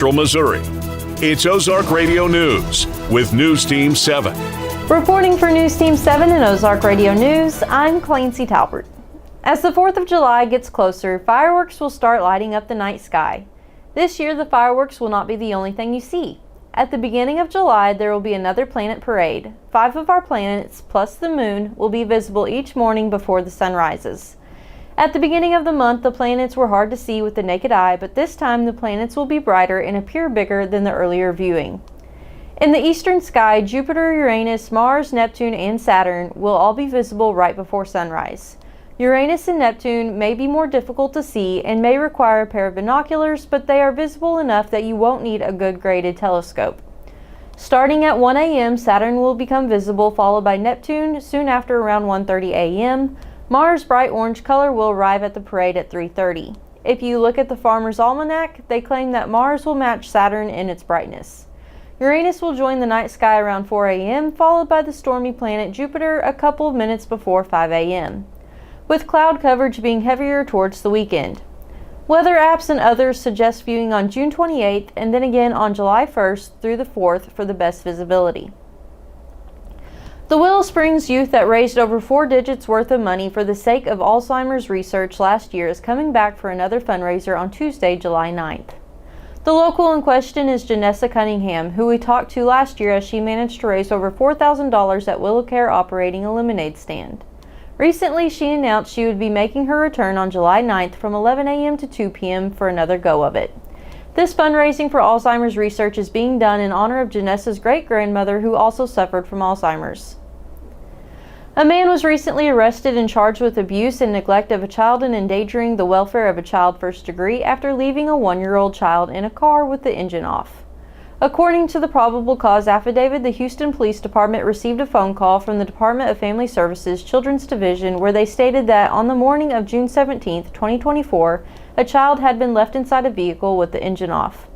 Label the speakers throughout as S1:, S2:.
S1: Missouri. It's Ozark Radio News with News Team 7.
S2: Reporting for News Team 7 and Ozark Radio News, I'm Clancy Talbert. As the 4th of July gets closer, fireworks will start lighting up the night sky. This year, the fireworks will not be the only thing you see. At the beginning of July, there will be another planet parade. 5 of our planets, plus the moon, will be visible each morning before the sun rises. At the beginning of the month, the planets were hard to see with the naked eye, but this time the planets will be brighter and appear bigger than the earlier viewing. In the eastern sky, Jupiter, Uranus, Mars, Neptune, and Saturn will all be visible right before sunrise. Uranus and Neptune may be more difficult to see and may require a pair of binoculars, but they are visible enough that you won't need a good graded telescope. Starting at 1 a.m., Saturn will become visible, followed by Neptune soon after around 1:30 a.m. Mars' bright orange color will arrive at the parade at 3:30. If you look at the Farmer's Almanac, they claim that Mars will match Saturn in its brightness. Uranus will join the night sky around 4 a.m., followed by the stormy planet Jupiter a couple of minutes before 5 a.m., with cloud coverage being heavier towards the weekend. Weather apps and others suggest viewing on June 28th and then again on July 1st through the 4th for the best visibility. The Willow Springs youth that raised over 4 digits worth of money for the sake of Alzheimer's research last year is coming back for another fundraiser on Tuesday, July 9th. The local in question is Janessa Cunningham, who we talked to last year as she managed to raise over $4,000 at Willow Care operating a lemonade stand. Recently, she announced she would be making her return on July 9th from 11 a.m. to 2 p.m. for another go of it. This fundraising for Alzheimer's research is being done in honor of Janessa's great-grandmother, who also suffered from Alzheimer's. A man was recently arrested and charged with abuse and neglect of a child and endangering the welfare of a child first degree after leaving a 1-year-old child in a car with the engine off. According to the probable cause affidavit, the Houston Police Department received a phone call from the Department of Family Services Children's Division where they stated that on the morning of June 17, 2024, a child had been left inside a vehicle with the engine off.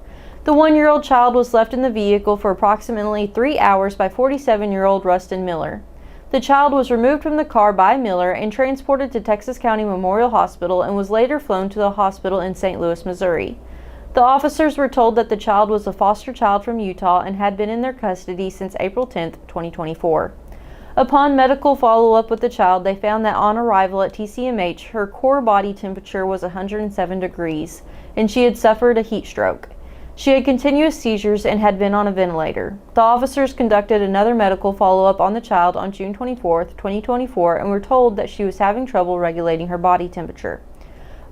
S2: The 1-year-old child was left in the vehicle for approximately 3 hours by 47-year-old Rustin Miller. The child was removed from the car by Miller and transported to Texas County Memorial Hospital and was later flown to a hospital in St. Louis, Missouri. The officers were told that the child was a foster child from Utah and had been in their custody since April 10, 2024. Upon medical follow-up with the child, they found that on arrival at TCMH, her core body temperature was 107 degrees, and she had suffered a heat stroke. She had continuous seizures and had been on a ventilator. The officers conducted another medical follow-up on the child on June 24, 2024, and were told that she was having trouble regulating her body temperature.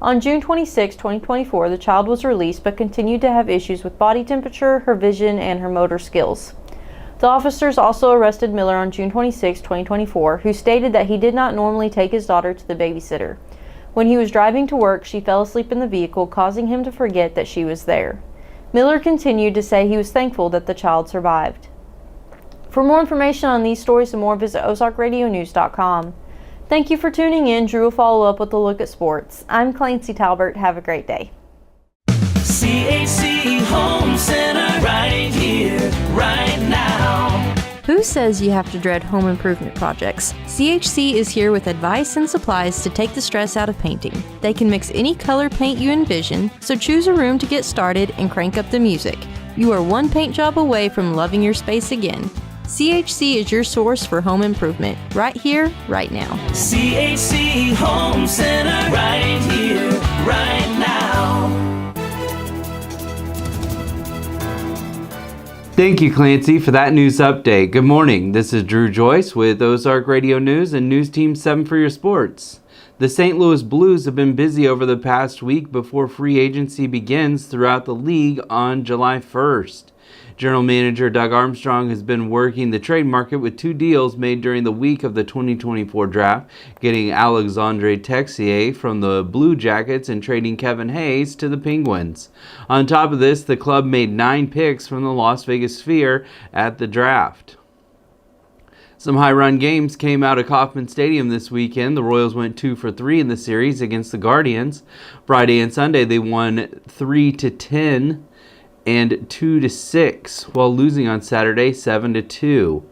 S2: On June 26, 2024, the child was released but continued to have issues with body temperature, her vision, and her motor skills. The officers also arrested Miller on June 26, 2024, who stated that he did not normally take his daughter to the babysitter. When he was driving to work, she fell asleep in the vehicle, causing him to forget that she was there. Miller continued to say he was thankful that the child survived. For more information on these stories and more, visit ozarkradionews.com. Thank you for tuning in. Drew will follow up with a look at sports. I'm Clancy Talbert. Have a great day.
S3: CHC Home Center, right here, right now.
S2: Who says you have to dread home improvement projects? CHC is here with advice and supplies to take the stress out of painting. They can mix any color paint you envision, so choose a room to get started and crank up the music. You are one paint job away from loving your space again. CHC is your source for home improvement, right here, right now.
S3: CHC Home Center, right here, right now.
S4: Thank you, Clancy, for that news update. Good morning. This is Drew Joyce with Ozark Radio News and News Team 7 for your sports. The St. Louis Blues have been busy over the past week before free agency begins throughout the league on July 1st. General Manager Doug Armstrong has been working the trade market with 2 deals made during the week of the 2024 draft, getting Alexandre Texier from the Blue Jackets and trading Kevin Hayes to the Penguins. On top of this, the club made 9 picks from the Las Vegas Sphere at the draft. Some high-run games came out of Kauffman Stadium this weekend. The Royals went 2 for 3 in the series against the Guardians. Friday and Sunday, they won 3-10. And 2-6, while losing on Saturday 7-2.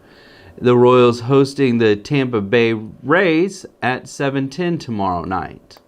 S4: The Royals hosting the Tampa Bay Rays at 7:10 tomorrow night.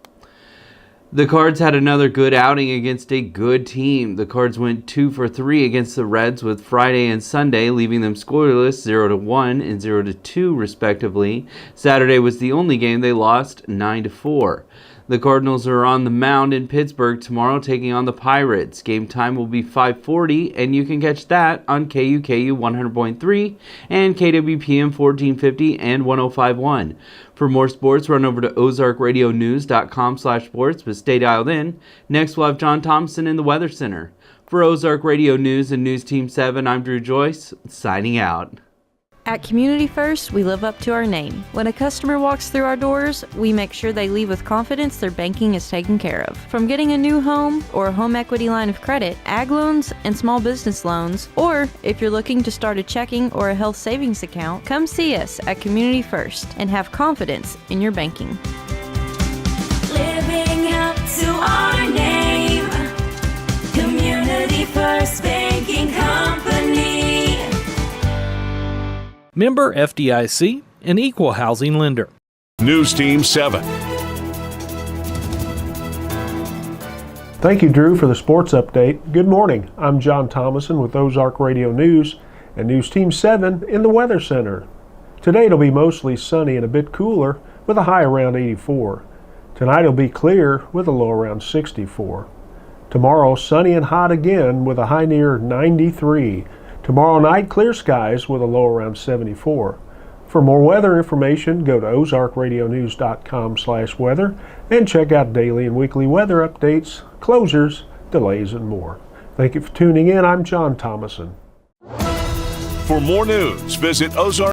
S4: The Cards had another good outing against a good team. The Cards went 2 for 3 against the Reds with Friday and Sunday, leaving them scoreless 0-1 and 0-2 respectively. Saturday was the only game they lost 9-4. The Cardinals are on the mound in Pittsburgh tomorrow taking on the Pirates. Game time will be 5:40 and you can catch that on KUKU 100.3 and KWPM 1450 and 105.1. For more sports, run over to ozarkradionews.com/sports, but stay dialed in. Next, we'll have John Thompson in the Weather Center. For Ozark Radio News and News Team 7, I'm Drew Joyce, signing out.
S2: At Community First, we live up to our name. When a customer walks through our doors, we make sure they leave with confidence their banking is taken care of. From getting a new home or a home equity line of credit, ag loans, and small business loans, or if you're looking to start a checking or a health savings account, come see us at Community First and have confidence in your banking.
S3: Living up to our name, Community First Banking Company.
S5: Member FDIC, an equal housing lender.
S1: News Team 7.
S6: Thank you, Drew, for the sports update. Good morning. I'm John Thomason with Ozark Radio News and News Team 7 in the Weather Center. Today it'll be mostly sunny and a bit cooler with a high around 84. Tonight it'll be clear with a low around 64. Tomorrow sunny and hot again with a high near 93. Tomorrow night, clear skies with a low around 74. For more weather information, go to ozarkradionews.com/weather and check out daily and weekly weather updates, closures, delays, and more. Thank you for tuning in. I'm John Thomason.
S1: For more news, visit Ozark